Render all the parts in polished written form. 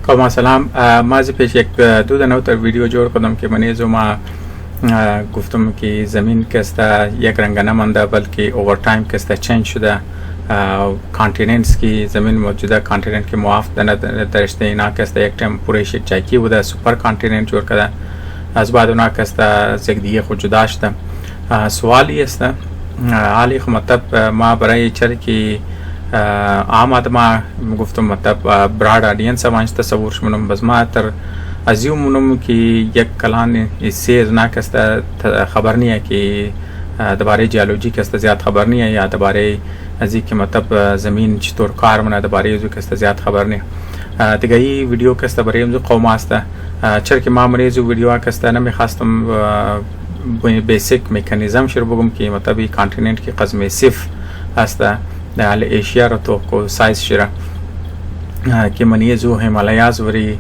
کما سلام. ما از پیش یک دو دنو تر ویدیو جور کردم که منیزو ما گفتم که زمین کسته یک رنگ نمانده بلکه اوور تایم کسته چنج شده. کانتیننتس کی زمین موجوده کانتیننت که موافق درشته اینا کسته یک تایم پورش یک جایکی بوده سوپر کانتیننت جور کرده. از بعد اونا کسته از یک دیگه خود جدا شده. سوالی است حالی خب مطلب ما برای چرا که عام آدم گفتم مطلب براد آدینس وانش تصورش منم بس ما تر ازیو منم که یک کلان سیز نکسته خبر نیه که درباره جیولوژی کسته زیاد خبر نیه یا درباره ازی که مطلب زمین چطور کار منه درباره ازو کسته زیاد خبر نیه. دیگه ای ویدیو کسته برای امزو قوم است چرا که ما مریضو ویدیو کسته نمیخواستم بیسیک مکانیزم شروع بگم که مطلب کانتیننت کی قسم سیف است در ایشیا را تو کو سایز شده که منیزو همالیاز وری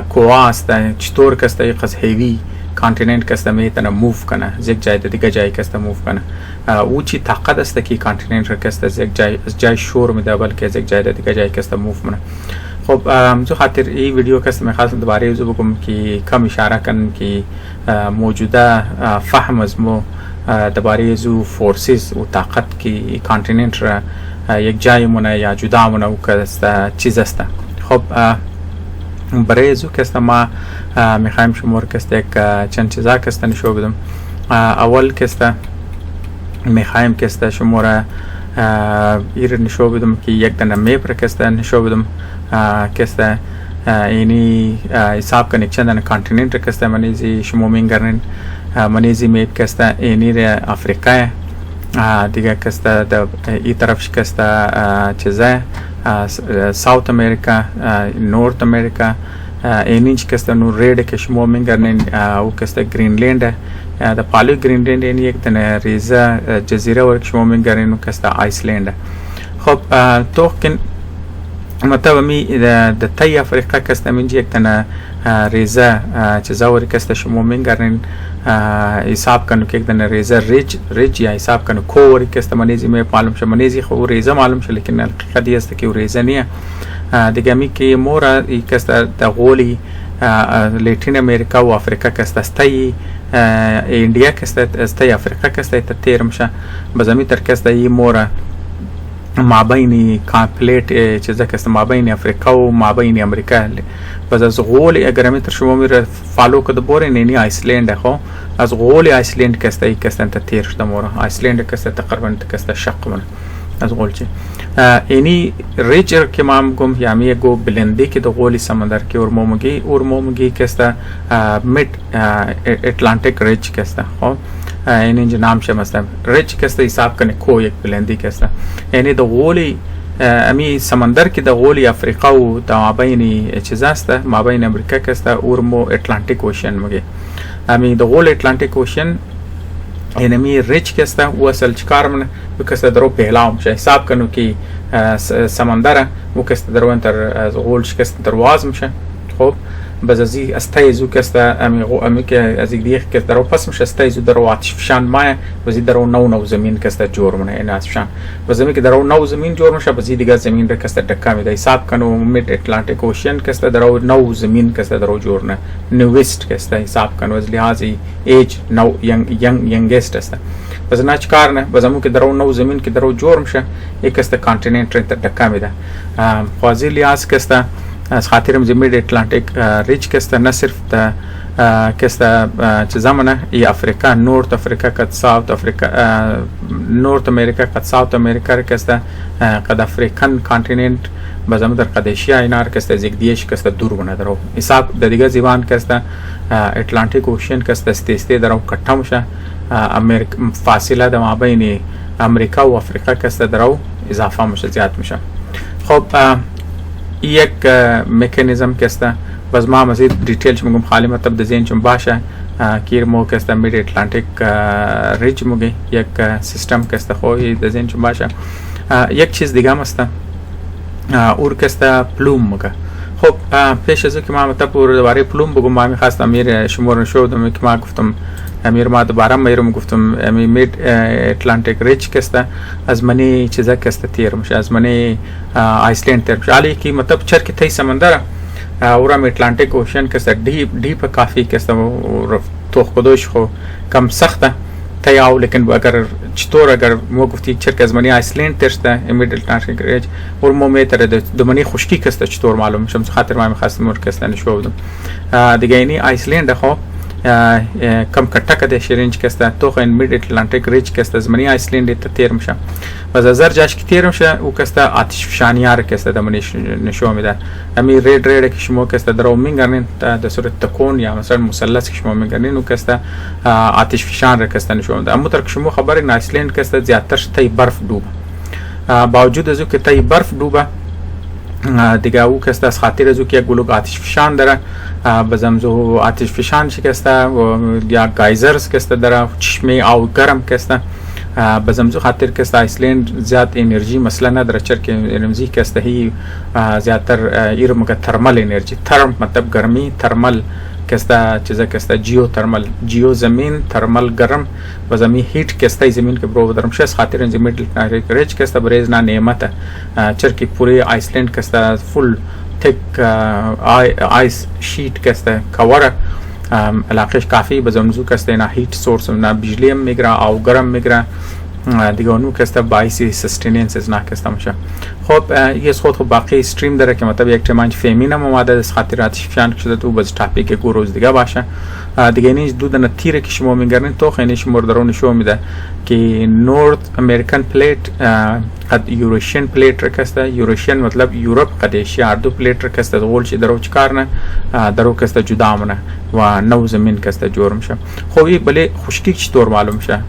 کوه است چطور کسته یک قسم هیوی کانتیننت کسته میتونه موف کنه از یک جای دیگه جای کسته موف کنه او چی طاقت است که کانتیننت را کسته از یک جای شور میده بلکه از یک جای دیگه جای کسته موف کنه. خب جو خاطر این ویدیو کسته میخواستم دوباره ازو بگم که کم اشاره کنم که موجوده فهم از مو درباره ازو فورسز و طاقت که کانتیننت را یک جای مونه یا جدا مونه او کسته چیز است. خب برای ازو کسته ما میخوایم شمار کسته یک چند چیزا کسته نشو بدم. اول کسته میخوایم کسته شمار ایر نشو بدم که یک دنه میپ را کسته نشو بدم کسته اینی حساب کنید چند دنه کانتیننت را کسته منیزی شما مینگرنین منیزی میپ کسته اینی را افریقا دیگه کسته ای طرفش کسته چیزه ساوت امریکا نورت امریکا اینیچ کسته نور ریड که شما مینگرنین او کسته گرینلند د پالو گرینلند این یک دنه ریزه جزیره ورک شما مینگرنین او کسته آیسلند. خب تو کن مطلب می د تای افریقا کسته منجی یک دنه ریزه چیزا ورک کسته شما مینگرنین حساب کنو که یک دنه ریزه ریج یا حساب کنو کو ورک کسته منیزی می معلوم شه منیزی خو ریزه معلوم شه لیکن حقیقت است که ریزه نیه. دیگه می که مورا کسته د غولی لیتین امریکا و افریقا کسته استای ایندیا کسته استای افریقا کسته تیر میشه بزمی تر کسته ای مورا مابین کامپلیت چیزا کسته مابین افریقا و مابین امریکا بس از غول اگر می تر شما میره فالو کد بوره نینی آیسلند خو از غول آیسلند کسته ای کسته تیر شده مورا آیسلند کسته تقریبا کسته شق من از غول چی اینی ریجر که ما گم یامی گو بلندی که دو غولی سمندر که اورمومگی کسته مید اتلانتیک ریج کسته خب این اینجا نام شه مثلا ریج کسته حساب کنه کو یک بلندی کسته یعنی دو غولی امی سمندر که دو غولی افریقا و دو مابین چیز است مابین امریکا کسته اورمو اتلانتیک اوشن مگه امی دو غول اتلانتیک اوشن اینمی ریچ کسته و اصل چکار منه و کسته درو پهلاو میشه حساب کنو که سمندره و کسته درو انتر از غولش کسته درواز میشه. خب بز ازی استایزو کسته امی که از یک دیگه کسته درو پس میشه استایزو درو آتش فشان مایه بزی درو نو زمین کسته جور منه این آتش فشان بزمی که درو نو زمین جور میشه بزی دیگه زمین را کسته دکا میده حساب کنو مید اتلانتیک اوشن کسته درو نو زمین کسته درو جور نه نویست کسته حساب کنو از لحاظی ایج نو ینگست است بس ناچ کار نه بزمو که درو نو زمین که درو جور میشه یک کسته کانتیننت را دکا میده خوازی لحاظ کسته از خاطر مزمید اتلانتیک ریچ کسته نه صرف تا کسته چیزا منه ای افریقا نورت افریقا کد ساوت افریقا نورت امریکا کد ساوت امریکا کسته کد افریقن کانتیننت بزمو در قد ایشیا اینا کسته از یک دیش کسته دور بونه درو حساب د دیگه زبان کسته اتلانتیک اوشن کسته استیسته درو کټه مشه فاصله د مابین امریکا و افریقا کسته درو اضافه میشه زیاد میشه. خب یک مکانیزم کسته بس ما مزید دیتیلش میگم خالی مطلب د ذهن چون باشه کیر مو کسته مید اتلانتیک ریج موگی یک سیستم کسته خو د ذهن چون باشه. یک چیز دیگه است اور کسته پلوم موگه. خب پیش از که ما مطلب درباره پلوم بگم ما میخواستم میر شمار نشو بدم که ما گفتم امیر ما دوباره میرم گفتم امی مید اتلانتیک ریچ کسته از منی چیزا کسته تیر میشه از منی آیسلند تیر میشه علی که مطلب چرک تای سمندره اورم اتلانتیک اوشن که است دیپ کافی که است تو خودش خو کم سخته تیاو لیکن اگر چطور اگر ما گفتی چرک از منی آیسلند ترسته امیدل اتلانتیک ریج اور مومتر دمنی خشکی که است چطور معلوم میشم خاطر ما میخواستم مر که نشو بودم دیگه اینی آیسلند خو کم کټکه د شرینج کسته توخ ان میډ اتلانتیک ریج کسته زمنی آیسلند ته تیر مشه و زر جاش کی تیر مشه او کسته آتش فشانیار کسته د منی نشو میده امی ریډ کی شمو کسته درو منګرنن د صورت تکون یا مثلا مثلث کی شمو منګرنن او کسته آتش فشان را کسته نشو میده اما تر شمو خبر ان آیسلند کسته زیاتر تی برف دوب باوجود از که تی برف دوبه دیگه او کسته از خاطر از که گلوگ آتش فشان داره بزمزو آتش فشان شکسته یا گایزرز کسته داره چشمه آو گرم کسته بزمزو خاطر کسته آیسلند زیاد انرژی مثلا نداره چرکه انرژی کسته هی زیادتر ایر مگه ترمل انرژی ترم مطلب گرمی ترمل کسته چیزا کسته جیو ترمل جیو زمین ترمل گرم و زمین هیت کسته زمین که برو درم شس خاطر زمین میډل ریج کسته بریز نه نعمت چرکی پوری آیسلند کسته فل تک آیس شیٹ کسته کوره علاقش کافی بزمزو کسته نه هیت سورس نه بجلی هم میگره او گرم میگره دیگه اونو کسته باعثی سستیننس از نه کسته میشه خب یه خود خب باقی استریم داره که مطلب یک چمانچ فیمین هم اومده از خاطراتش فشان شده تو باز تاپیک گو روز دیگه باشه دیگه اینش دودن تیره که شما میگرنین تو خیلیش مردرون شو میده که نورث امریکن پلیت قد یوریشین پلیت رکسته یوریشین مطلب یورپ قد اشیاء دو پلیت رکسته غول چی درو چکارنه درو کسته جدا منه و نو زمین کسته جور میشه خب این بله خشکی چطور معلوم شه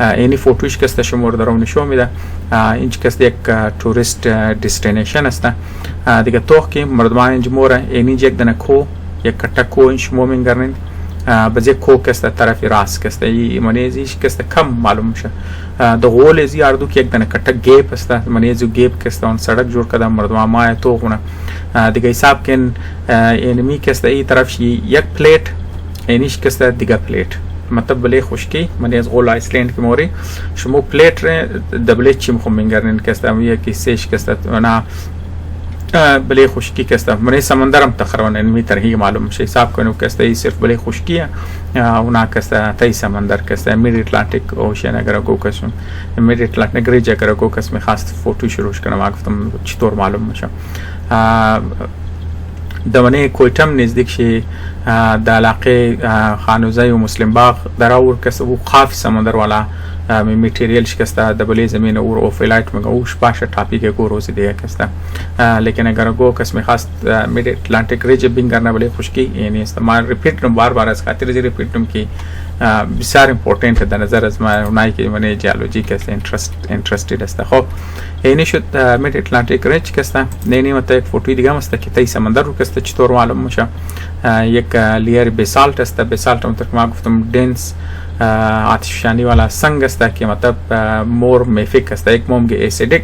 اینی فوتوش کسته شما درون شو میده اینچ کسته یک توریست دستینیشن است دیگه تو که مردمان اینج موره اینی یک دنه کو یک کټه کو اینش مومن گرنین بزی کو کسته طرف راست کسته ای منیزیش کسته کم معلوم شه د غول ازی اردو کې یک دنه کټه گیپ است منیزو گیپ کسته اون سړک جوړ کړه مردمان ما تو غونه دیگه حساب کن اینمی کسته ای طرف شي یک پلیت اینیش کسته دیگه پلیت مطلب بله خشکی من از غول آیسلند که موری شما پلیت ره دبله چیم خو منگرنین کسته میه که سیش کسته ونا بله خشکی کسته من سمندرم تقریبا انمی ترهی معلوم شه حساب کنو کسته ای صرف بله خشکیه اونا کسته تای سمندر کسته میډ اتلانتیک اوشن اگر کو کسم میډ اتلانتیک ریج اگر کو کسم خاص فوتو شروع کنم گفتم چطور معلوم میشه دمنه کویتم نزدیک شي د علاقه خانوزه و مسلم باغ دراور کس او خاف سمندر والا میټیریل شکسته د بلې زمین اور او فلایت مګه او شپاشه ټاپیک کو روز دی کسته لیکن اگر کو قسم خاص میډ اتلانتیک ریج بینګ کرنا بلې خشکی یعنی استعمال ریپیټ بار بار از خاطر زی ریپیټم کی بسیار امپورتنت در نظر از ما اونایی که من جیولوژی کسته انترستد است خب اینی شد میډ اتلانتیک ریج کسته نینی مت یک فوتو دیگه است که تای سمندر رو کسته چطور معلوم میشه یک لیر بیسالت است بیسالت اون ما گفتم دنس آتشفشانی والا سنگ است که مطلب مور میفیک است یک مومگه اسیدیک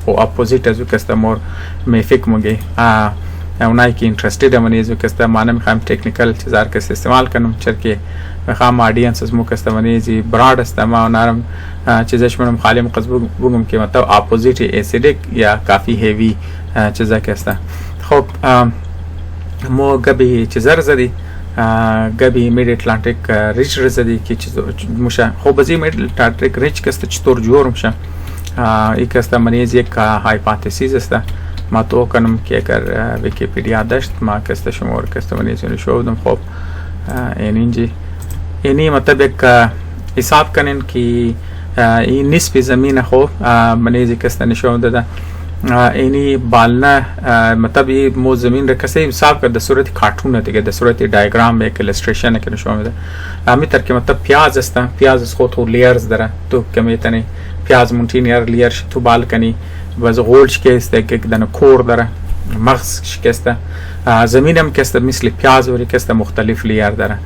و اپوزیت از کسته مور میفیک موگه اونایی که انترستد منیزو کسته معنی میخوام تکنیکل چیزار کس استعمال کنم چرکه میخوام آدینس از مو کسته منیزی براد است ما نرم چیزش منم خالی مقصد بگم که مطلب اپوزیت اسیدیک یا کافی هیوی چیزا کسته خب مو گبی چیزار زدی گبی میډ اتلانتیک ریج رزدی که چیز مشه خب بزی میډ اتلانتیک ریج کسته چطور جور میشه یک کسته منیز یک هایپوتزیس است ما تو کنم که اگر ویکیپیدیا داشت ما کسته شمار کسته منیز شودم خب اینی مطلب یک حساب کنین که این نسبی زمین خو منیزی کسته نشون داده اینی بالنا مطلب این مو زمین را کسی حساب کرد در صورت کارتون دیگه در صورت دیاگرام یک ایلستریشن که نشون میده امی تر که مطلب پیاز است پیاز خود تو لیرز داره تو کمیتنی پیاز مونتینیر لیرش تو بال کنی باز غول شکسته که دنه کور داره مغز شکسته زمین هم کسته مثل پیاز وری کسته مختلف لیر داره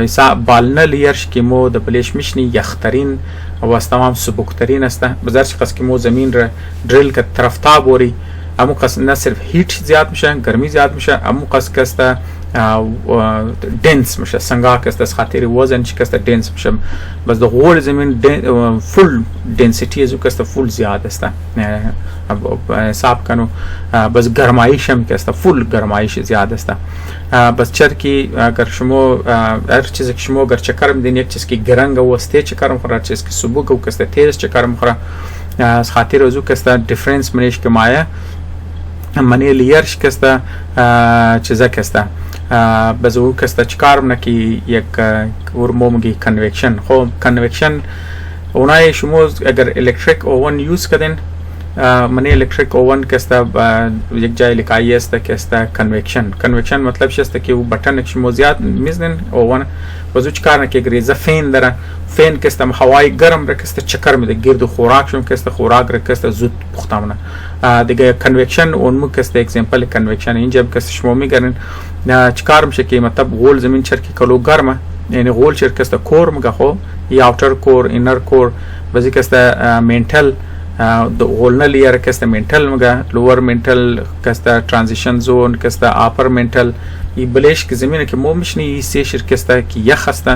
حساب بالنا لیرش که مو د بلیش میشنی یخترین و از تمام سبکترین است بذارش قصد که مو زمین را دریل که طرف تاب وری امو قصد نه صرف هیت زیاد میشه گرمی زیاد میشه امو قصد کسته دنس میشه سنگا که است خاطر وزن چی که است دنس میشه بس the whole زمین full density از که است full زیاد است حساب کنو بس گرمایش هم که است full گرمایش زیاد است بس چرکی اگر شما هر چیزی که شما اگر چکر میدین یک چیز که گرنگ و است چکر میخوره چیز که سبک و که است تیز چکر میخوره از خاطر از که است دیفرنس منش که مایه منی لیرش که است چیزا که است بس او که است چکار منه که یک ورمو میگی کنوکشن خب کنوکشن اونای شما اگر الکتریک اوون یوز کردین منی الکتریک اوون که است یک جای لکایی است که است کنوکشن مطلب است که او بٹن شما زیاد میزنین اوون بس چکار نه که گریزه فین داره فین که است هوای گرم را که است چکر میده گرد خوراک شم که است خوراک را که است زود پختامونه دیگه کنوکشن اون مو که است اگزمپل کنوکشن اینجا که است شما میگرین چکار میشه که مطلب غول زمین چرکی کلو گرمه یعنی غول چر که است کور مگه خو یا اوتر کور اینر کور بس که است منتل د غولنه لیر که است منتل مگه لور منتل که است ترانزیشن زون که است اپر منتل ای بلیش که زمینه که مو میشنی سی شرکت است که یخ است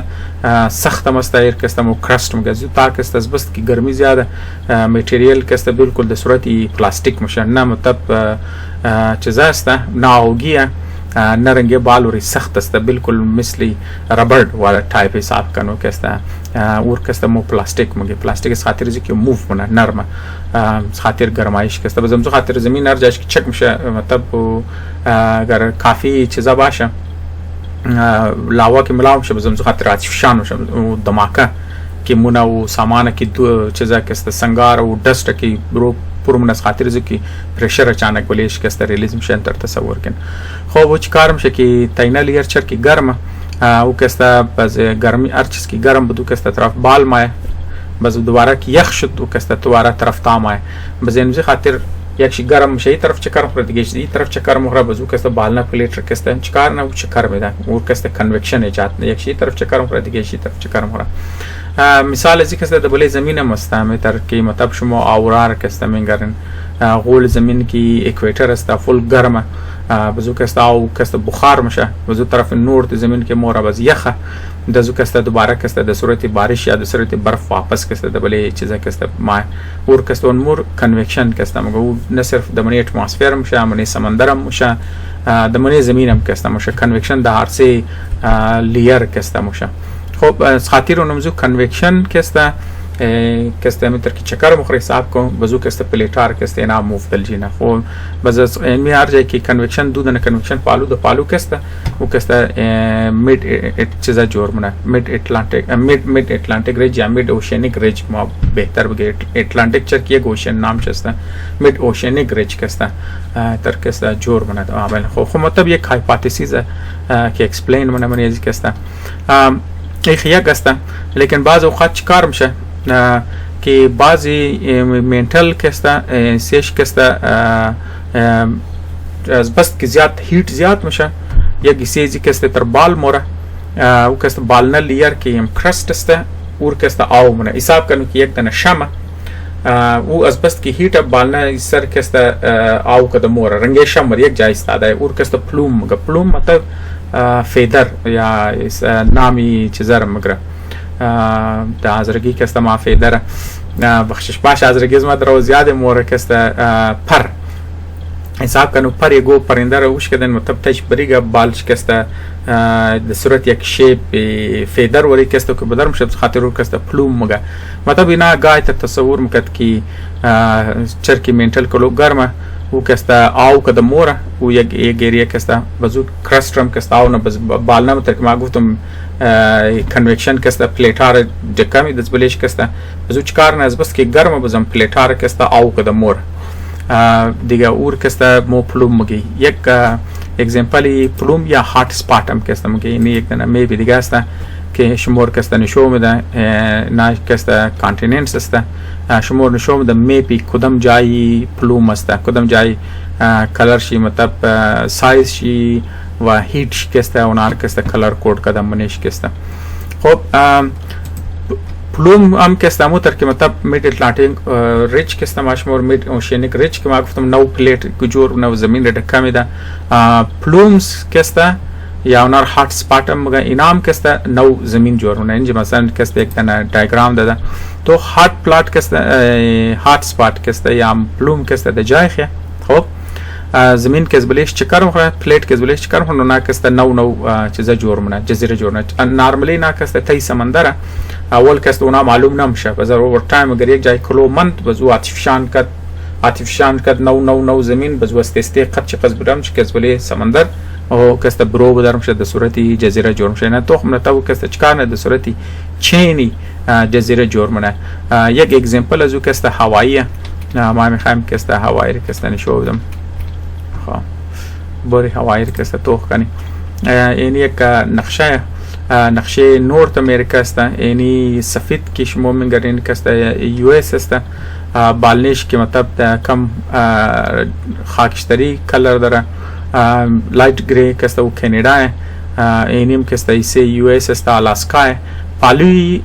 سخت مستایر که است مو کرست مگه زو تا که است بس که گرمی زیاده متریال که است بالکل د صورت پلاستیک مشه نه مطلب چیزا است ناوگیه نرنگی بالوری سخت است بالکل مثل ربر والا تایپ حساب کنو که است اور که است مو پلاستیک مگه پلاستیک از خاطر که موو کنه نرمه خاطر گرمایش که است بزم زو خاطر زمین هر جاش که چک میشه مطلب اگر کافی چیزا باشه لاوا که ملاو میشه بزم زو خاطر آتشفشان میشه دماکه که مونا و سامانه که دو چیزا که است سنگار و دست که برو پرمون از خاطر که پرشر اچانک بلیش که است ریلیز میشه انتر تصور کن خب و چیکار میشه که تاینا لیر چر که گرمه او که است باز گرمی هر چیز که گرم بدو که است طرف بال مایه باز دوباره که یخ شد او که است دوباره طرف تا مایه باز این خاطر یکشی گرم میشه این طرف چکر میخوره دیگه این طرف چکر میخوره باز او که است بالنا پلیت که است چیکار نه او چکر میده او که است کنوکشن ایجاد نه یکشی طرف چکر میخوره دیگه یکی طرف چکر میخوره مثال از اینکه دبله زمین مستعمل تر که مطلب شما آورار که است میگرن غول زمین کی اکواتور است فول گرمه بزو که است او که است بخار میشه بزو طرف نورد زمین که مورا باز یخه دزو که است دوباره که است د صورت بارش یا د صورت برف واپس که است دبله چیزا که است ما ور که است اون مور کنوکشن که است مگه نه صرف د منی اتمسفر میشه منی سمندر میشه د منی زمین هم که است میشه کنوکشن د هر سه لیر که است میشه خب از خاطر اون موضوع کنوکشن که است که است متر کی چکر مخری حساب کو بزو که است پلیټار که است نه مفتل جنه خو بز می هر ځای کې کنوکشن دودنه کنوکشن پالو د پالو که است او که است میډ چیزا جوړ منه میډ اټلانټیک ریج یا میډ اوشینیک ریج ما بهتر بگه اټلانټیک چر کې اوشن نام چسته میډ اوشینیک ریج که است تر که است جوړ منه عمل خو مطلب یک هایپوتزیس که ایکسپلین منه از که است ایخیا است لیکن بعض اوقات چیکار میشه که بعضی منتل که است سیش که است از بس که زیاد هیت زیاد میشه یک سیزی که است تر بال موره او که است بال نه لیر که ام کرست است اور که است آو منه حساب کنو که یک دنه شمه او از بس که هیت بال نه سر که است آو که موره رنگی شمر یک جای استاده اور که است پلوم مطلب فیدر یا نامی چیزا مگره د ازرگی که است ما فیدر بخشش باش ازرگی ما درو زیاد موره که است پر حساب کنو پر یگو پرنده رو وش کدن مطلب تش بریگا بالش که است د صورت یک شیپ فیدر ولی که است که بدرم شب خاطر رو که است پلوم مگه مطلب اینا گای ته تصور مکد کی چرکی منتل کلو گرمه او که است آو که د موره او یک ایریا که است بزو کرسترم که است آو نه بز بالنا متر که ما گفتم کنوکشن که است پلیټار دکمی د بلیش که است بزو چکار نه از بس که گرمه بزم پلیټار که است آو که د موره دیگه اور که است مو پلوم مگی یک اگزمپلی پلوم یا هات سپات هم که است مگی این یک دنه می بی دیگه است که شمار که است نشو میده نه که است کانتیننتس است شمار نشو میده می پی کدام جایی پلوم است کدام جایی کلر شی مطلب سایز شی و هیت که است اونار که است کلر کوড کدام منیش که است خب پلوم هم که است متر که مطلب میډ اټلانټیک ریچ که است ماشمور میډ اوشینیک ریچ که ما گفتم نو پلیټ جوړ نو زمین ډکه می ده پلومز که است یا اونار هات سپات هم اینام کسته نو زمین جور مونه. اینجا مثلا کسته یک تنه دیاگرام داده تو هات پلات کسته هات سپات کسته یا پلوم کسته ده جای خیه. خب زمین که از بلیش چکار مخوره پلیت که از بلیش چکار مخوره نا کسته نو چیزا جور مونه جزیره جور مونه. نارملی نا کسته تای سمندره اول کسته اونا معلوم نمیشه بذار اوور تایم اگر یک جای کلو مند بزو آتیفشان کد نو زمین بزو استستی قد چه قز بدم چه کس بلی سمندر او کسته برو بدرم شد ده صورتی جزیره جور مشه. نه توخ منتو کسته چکار نه ده صورتی چینی جزیره جور منه. یک اگزمپل ازو کسته هواییه. ما میخوایم کسته هوایی رو کسته نشو بدم. خب باری هوایی رو کسته توخ کنی. این یک نقشه نورت امریکا است. اینی سفید که شما میگرین کسته یو اس است. بالنیش که مطلب کم خاکستری کلر داره لایت گری کسته و کانادا اینیم کسته ایسه یو اس است آلاسکا پالوی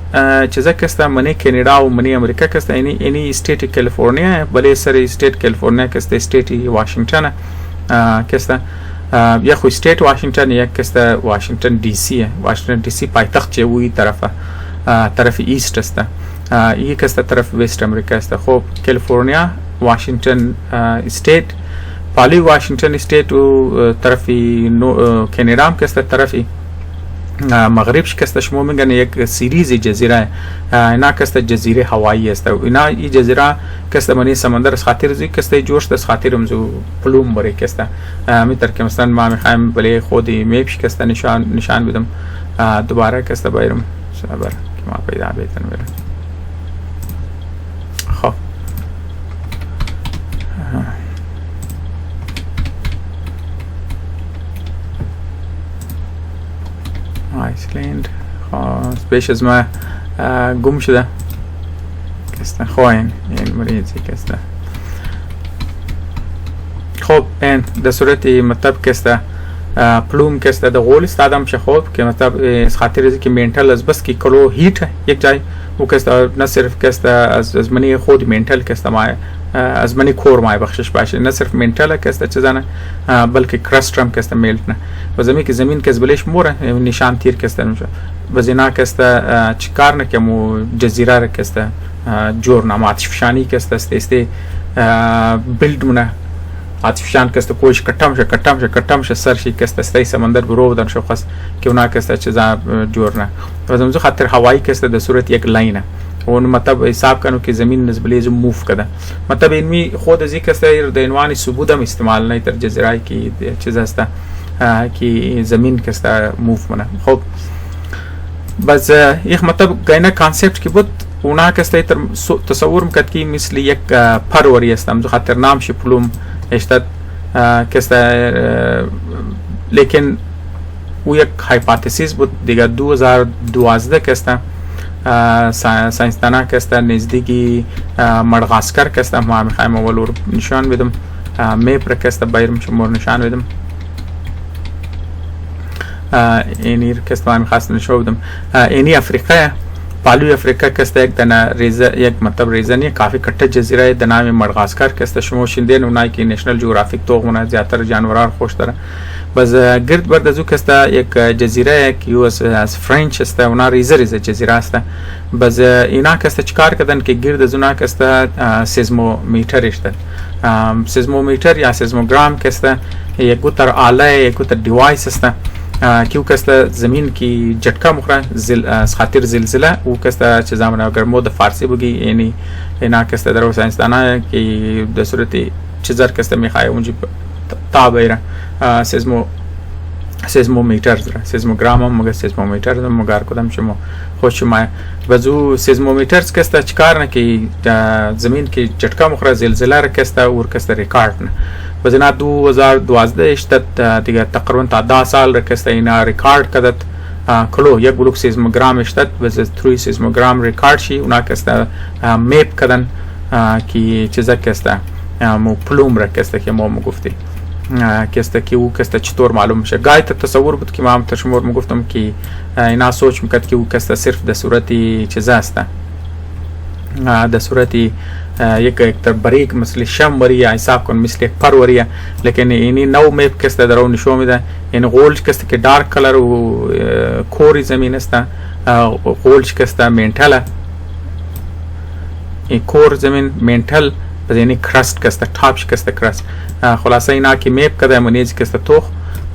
چیزا کسته منی کانادا و منی امریکا کسته اینی استیت کالیفرنیا بله سر استیت کالیفرنیا کسته استیت واشنگتن کسته یا خو استیت واشنگتن یک کسته واشنگتن دی سی. واشنگتن دی سی پایتخت چه وی طرف ایست است. یک است طرف ویست امریکا است. خب کالیفرنیا واشنگتن استیت پالی واشنگتن استیت و طرف کانادا هم است طرفی مغربش کست شما میگن یک سیریز جزیره اینا کست جزیره هوایی است. اینا این جزیره کست منی سمندر از خاطر زی کست جوش از خاطر مزو پلوم بره کست میتر که مثلا ما میخوایم بله خودی میپش کست نشان بدم دوباره کست بایرم صبر که ما پیدا بیتن برم. خب آیسلند بیش از ما گم شده کسته خواه این مریضی کسته. خب این در صورت مطلب کسته پلوم کسته در غول استادم شه خوب که مطلب از خاطر ازی که منتل از بس که کلو هیت یک جای و کسته نه صرف کسته از منی خود منتل کسته ما از منی کور ما بخشش باشه نه صرف منتل کسته چیزانه بلکه کرسترم کسته میلت نه و زمین که از بلیش موره نشان تیر کسته نمیشه وزینا کسته چیکار نه که مو جزیره را کسته جور نام آتشفشانی کسته استی بیلد مونه آتشفشان کسته کوش کتم شه سر شی کسته استی سمندر برو بدن شو خاص که اونا کسته چیزا جور نه و زمزو خاطر هوایی کسته در صورت یک لاینه اون مطلب حساب کنو که زمین نسبلی زو موف کده مطلب اینمی خود ازی کسته در عنوان ثبوت هم استعمال نه در جزیره کی چیز است که زمین کسته موف منه. خب بس یک مطلب گاینا کانسپت کی بود اونا کسته تصور مکد کی مثل یک پروری است جو خاطر نام ش پلوم اشتد کسته لیکن او یک هایپوتزیس بود دیگه 2012 کسته ساینسدانا کسته نزدیکی مدغاسکر کسته ما میخوایم اول نشان بدم میپ را کسته بایر شمار نشان بدم اینی کسته ما میخواست نشان بدم اینی افریقا پالوی افریقا کسته یک دنا یک مطلب ریزنی کافی کٹه جزیره د نام مدغاسکر کسته شما شیندین اونایی که نشنل جغرافیک توغونه زیاتر جانوران خوش داره بس گرد برد ازو کسته یک جزیره که از فرنچ است اونا ریزه جزیره است بس اینا کسته چکار کردن که گرد از اونا کسته سیزمومیتر است. سیزمومیتر یا سیزموگرام کسته یک گوتر آله یک گوتر دیوایس است که او کسته زمین کی جٹکا مخره از خاطر زلزله او کسته چه زمان اگر مود فارسی بگی یعنی اینا کسته در ساینسدانا که در صورت چیزر کسته میخواه اونجی تابعه سیزمومیتر داره سیزموگرام هم مگه سیزمومیتر داره مگر کدام شما خوش شما وزو سیزمومیترز کسته چکار نه که زمین کی جٹکا مخره زلزله را کسته اور کسته ریکارد نه وزنا 2012 اشتد دیگه تقریبا تا 10 سال را کسته اینا ریکارد کدت کلو یک بلوک سیزموگرام اشتد وز 3 سیزموگرام ریکارد شی اونا کسته میپ کدن که چیزا کسته مو پلوم را کسته که ما گفتی کسته که او کسته چطور معلوم میشه گایت تصور بود که ما هم تشمور میگفتم که اینا سوچ میکرد که او کسته صرف در صورتی چیزا است در صورتی یک در باریک مثل شمبری حساب کن مثل یک پروری، لیکن اینی نو میپ کسته درو نشون میده. این غولج کسته که دارک کلر و کوری زمین است، غولج کسته منتل، این کور زمین منتل بس یعنی کرست کسته تاپش کسته کرست. خلاصه اینا که میپ کده منیز کسته توخ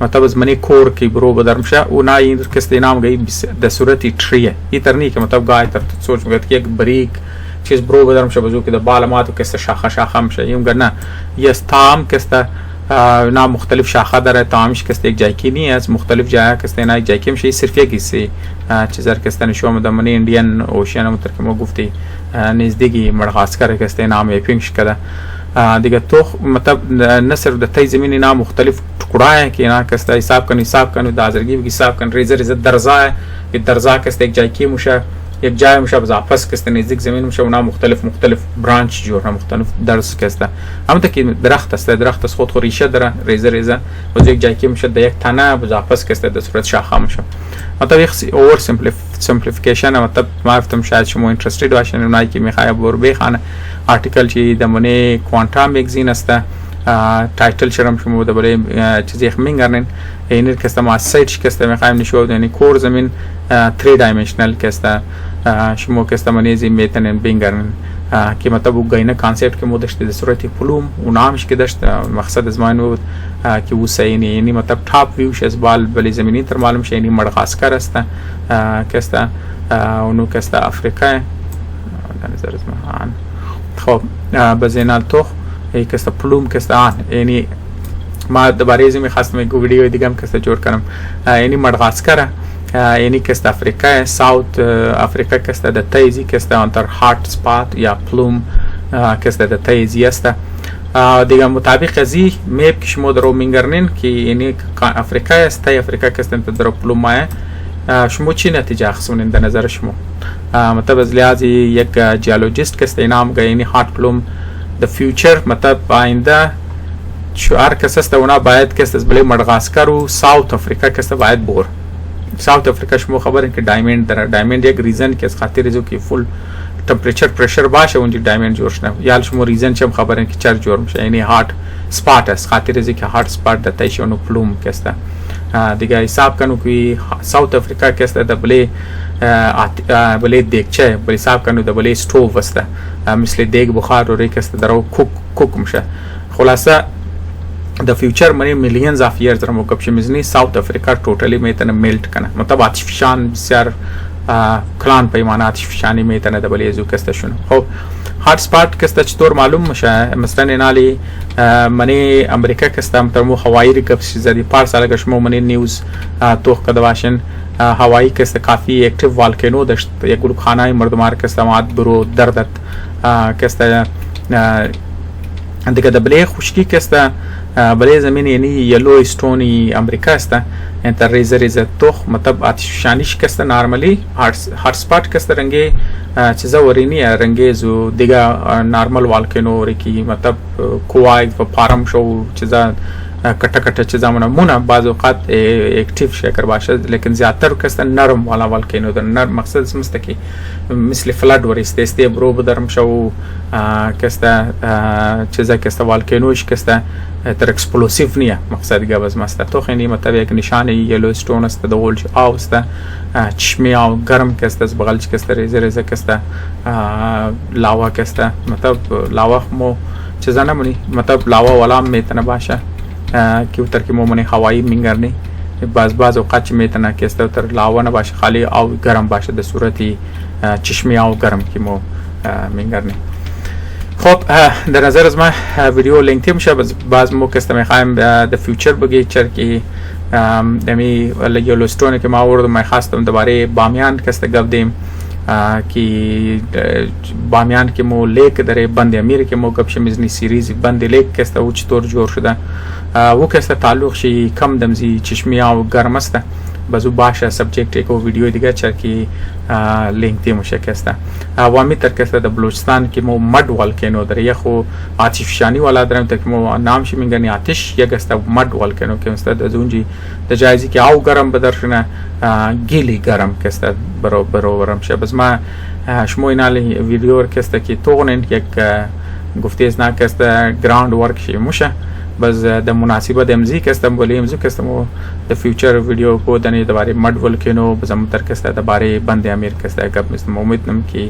مطلب از منی کور کی برو بدرمشه و نه این کسته نام گئی در صورتی تریه ایترنی که مطلب گای تر سوچ میگه که یک باریک چیز برو بدرمشه بزو که در بالاماتو کسته شاخه میشه. این نه یه تام کسته نه مختلف شاخه داره، تامش کسته یک جایکی نیست، از مختلف جاها کسته نه یک جایکی میشه. صرف یکیسی چیزر کسته نشون میده منی ایندین اوشین متر که ما گفتی نزدیکی مدغاسکر کسته نام میپینگش کده دیگه تو مطلب نه صرف د تای زمینی نه مختلف ټکړه کې نه کسته حساب کنو دازرگی بگی حساب کن ریزه درزا کسته یک جای کی موشه یک جای موشه باز واپس کسته نزدیک زمین موشه و نه مختلف برانچ جور نه مختلف درس کسته همونطور که درخت است خود ریشه داره ریزه باز یک جای کی موشه د یک تنه باز واپس کسته در صورت شاخه موشه. مطلب یک اوور سمپلیفیکیشن مطلب معرفتم شاید شما اینترستید باشین اونایی که میخوای بر بخونه آرتیکل چی دمونه کوانتام مگزین است تایتل شرم شما دوباره چیزی میگردن این کسته ما سایتش کسته میخوایم نشون بدیم کور زمین 3 دایمنشنال کسته شما کسته منیزی میتونن بگردن که مطلب او گاینه کانسپت که ما داشته در صورت پلوم و نامش که داشت مقصد از ما بود که او سینی یعنی مطلب تاپ ویوش از بال زمینی تر معلوم شه یعنی مدغاسکر است کسته اونو کسته افریقا نظر از ما خب بزینال تو کسته پلوم کسته یعنی ما دوباره زمین خواستم یک ویدیو دیگه هم کسته جور کنم یعنی مدغاسکر یعنی کسته افریقا ساوت افریقا کسته د تایزی کسته انتر هارت سپات یا پلوم کسته د تایزی است دیگه مطابق ازی میپ که شما درو میگرنین که یعنی افریقا است تای افریقا کسته انتر درو پلوم مایه شما چی نتیجه اخصونین در نظر شما مطلب از لحاظ یک جیولوژیست کسته نام گه یعنی هارت پلوم د فیوچر مطلب آینده هر کس است اونا باید کسته از بله مدغاسکر و ساوت افریقا کسته باید بور ساوت افریقا شما خبرین که دایموند داره دایموند یک ریزن که از خاطر ازو که فول تمپریچر پرشر باشه اونجا دایموند جور شنه یا شما ریزن چم خبرین که چر جور میشه یعنی هارت سپات است خاطر ازو که هارت سپات دتایش اونو پلوم کسته دیگه حساب کنو که ساوت افریقا کسته د بله دیگچه بله حساب کنو د بله سټوو است مثل دیگ بخار رو کسته درو کوک میشه. خلاصه د فیوچر منی میلیونز اف ایرز در موقع میزنی ساوت افریقا توتالی میتونه میلت کنه مطلب آتشفشان بسیار کلان پیمانه آتشفشانی میتونه دبلی ازو کسته شونه. خب هارت سپات کسته چطور معلوم میشه مثلا نالی منی امریکا کسته مترمو هوایی ریکپس زدی پارس الگه شما منی نیوز توخ کده باشن هوایی کسته کافی اکتیو والکینو داشت یک گلوخانه مردمار کسته ماد برو دردت کسته دیگه دبلی خشکی کسته بله زمین یعنی یلو استونی امریکا است انتر ریزه توخ مطلب آتشفشانیش کسته نارمالی هارت سپات کسته رنگه چیزا ورینی رنگه زو دیگه نارمال والکینو ریکی مطلب کوای و پارم شو چیزا کټه چیزا مونه بعض اوقات اکتیو شکر باشه لیکن زیادتر کسته نرم والا والکینو در نرم مقصد سمسته که مثل فلد ورسته برو بدرم شو کسته چیزا کسته والکینوش کسته تر اکسپلوسیو نیه مقصد گه باز مسته تو خیلی مطلب یک نشانه یلو استون است د ولج آو است چشمی آو گرم کسته از بغل کسته ریزه کسته لاوا کسته مطلب لاوا مو چیزا نمونی مطلب لاوا والا میتونه باشه که تر که مومنی هوایی میگرنی باز اوقات چی میتونه کسته تر لاوا نباشه خالی آو گرم باشه در صورتی چشمی آو گرم که مو میگرنی. خب در نظر از ما ویدیو لینک میشه باز مو کسته میخوایم د فیوچر بگی چر که دمی یلوستون که ما آوردم ما خواستم دوباره بامیان کسته گپ دیم که بامیان که مو لیک داره بند امیر که مو گپ شمیزنی سیریز بند لیک کسته او چطور جور شده او کسته تعلق شی کم دمزی چشمی آو گرم است بازو باشه سبجکت یک ویدیو دیگه چر که لینک دی میشه کسته وامی تر کسته د بلوچستان که مو مد والکینو داره یخو آتشفشانی والا دارم تر که مو نامش میگنی آتش یک است مد والکینو که مستد از اونجی د جایزی که آو گرم بدرشنه گیلی گرم کسته برابرم شه بس ما شما اینالی ویدیو ارکسته که توغنین یک گفتیز نکسته گراند ورک شی موشه بس د مناسبه د امزی کستم ولی امزی کستم د فیوچر ویدیو کو دنی د باره مد ولکینو بزم تر کسته د باره بند امیر کسته گپ مثل امید نم کی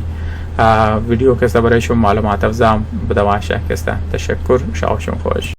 ویدیو کسته برای شما معلومات افزام بدواشه کسته تشکر شاو شما خوش